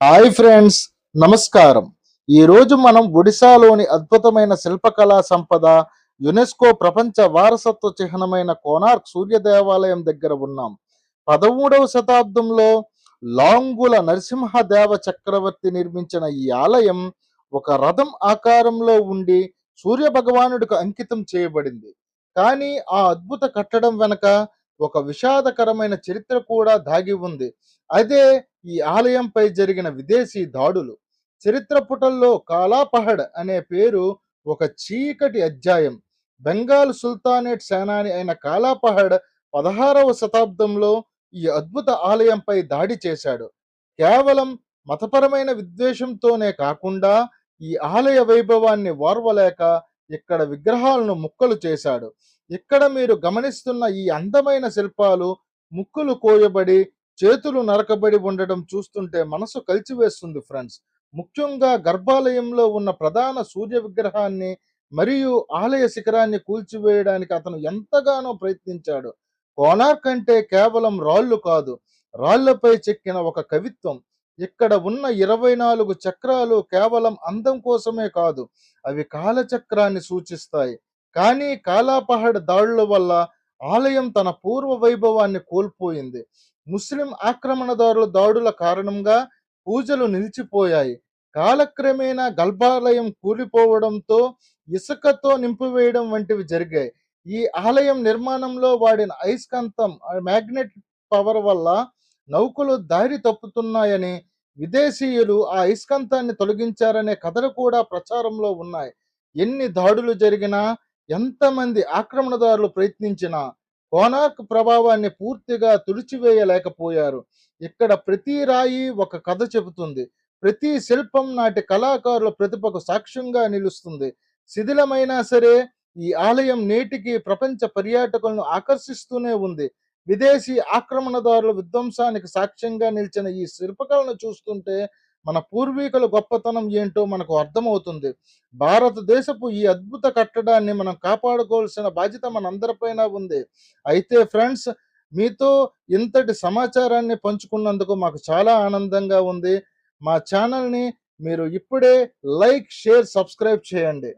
Hi friends, నమస్కారం. ఈరోజు మనం ఒడిశాలోని అద్భుతమైన శిల్పకళా సంపద యునెస్కో ప్రపంచ వారసత్వ చిహ్నమైన కోనార్క్ సూర్య దేవాలయం దగ్గర ఉన్నాం. 13వ శతాబ్దంలో లాంగుల నరసింహదేవ చక్రవర్తి నిర్మించిన ఈ ఆలయం ఒక రథం ఆకారంలో ఉండి సూర్య భగవానుడికి అంకితం చేయబడింది. కానీ ఆ అద్భుత కట్టడం వెనక ఒక విషాదకరమైన చరిత్ర కూడా దాగి ఉంది. అదే ఈ ఆలయంపై జరిగిన విదేశీ దాడులు. చరిత్ర పుటల్లో కాలాపహడ్ అనే పేరు ఒక చీకటి అధ్యాయం. బెంగాల్ సుల్తానేట్ సేనాని అయిన కాలాపహడ్ 16వ శతాబ్దంలో ఈ అద్భుత ఆలయంపై దాడి చేశాడు. కేవలం మతపరమైన విద్వేషంతోనే కాకుండా ఈ ఆలయ వైభవాన్ని ఓర్వలేక ఇక్కడ విగ్రహాలను ముక్కలు చేశాడు. ఇక్కడ మీరు గమనిస్తున్న ఈ అందమైన శిల్పాలు ముక్కులు కోయబడి చేతులు నరకబడి ఉండడం చూస్తుంటే మనసు కలిచివేస్తుంది ఫ్రెండ్స్. ముఖ్యంగా గర్భాలయంలో ఉన్న ప్రధాన సూర్య విగ్రహాన్ని మరియు ఆలయ శిఖరాన్ని కూల్చివేయడానికి అతను ఎంతగానో ప్రయత్నించాడు. కోనార్క్ అంటే కేవలం రాళ్ళు కాదు, రాళ్లపై చెక్కిన ఒక కవిత్వం. ఇక్కడ ఉన్న 24 చక్రాలు కేవలం అందం కోసమే కాదు, అవి కాలచక్రాన్ని సూచిస్తాయి. కానీ కాలాపహడ్ దాడుల వల్ల ఆలయం తన పూర్వ వైభవాన్ని కోల్పోయింది. ముస్లిం ఆక్రమణదారుల దాడుల కారణంగా పూజలు నిలిచిపోయాయి. కాలక్రమేణా గర్భాలయం కూలిపోవడంతో ఇసుకతో నింపివేయడం వంటివి జరిగాయి. ఈ ఆలయం నిర్మాణంలో వాడిన అయస్కాంతం మ్యాగ్నెట్ పవర్ వల్ల నౌకలు దారి తప్పుతున్నాయని, విదేశీయులు ఆ అయస్కాంతాన్ని తొలగించారనే కథలు కూడా ప్రచారంలో ఉన్నాయి. ఎన్ని దాడులు జరిగినా, ఎంతమంది ఆక్రమణదారులు ప్రయత్నించినా కోనార్క్ ప్రభావాన్ని పూర్తిగా తుడిచివేయలేకపోయారు. ఇక్కడ ప్రతి రాయి ఒక కథ చెబుతుంది. ప్రతి శిల్పం నాటి కళాకారుల ప్రతిభకు సాక్ష్యంగా నిలుస్తుంది. శిథిలమైనా సరే ఈ ఆలయం నేటికి ప్రపంచ పర్యాటకులను ఆకర్షిస్తూనే ఉంది. విదేశీ ఆక్రమణదారుల విధ్వంసానికి సాక్ష్యంగా నిలిచిన ఈ శిల్పకళను చూస్తుంటే మన పూర్వీకుల గొప్పతనం ఏంటో మనకు అర్థమవుతుంది. భారతదేశపు ఈ అద్భుత కట్టడాన్ని మనం కాపాడుకోవాల్సిన బాధ్యత మనందరిపైన ఉంది. అయితే ఫ్రెండ్స్, మీతో ఇంతటి సమాచారాన్ని పంచుకున్నందుకు మాకు చాలా ఆనందంగా ఉంది. మా ఛానల్ని మీరు ఇప్పుడే లైక్, షేర్, సబ్స్క్రైబ్ చేయండి.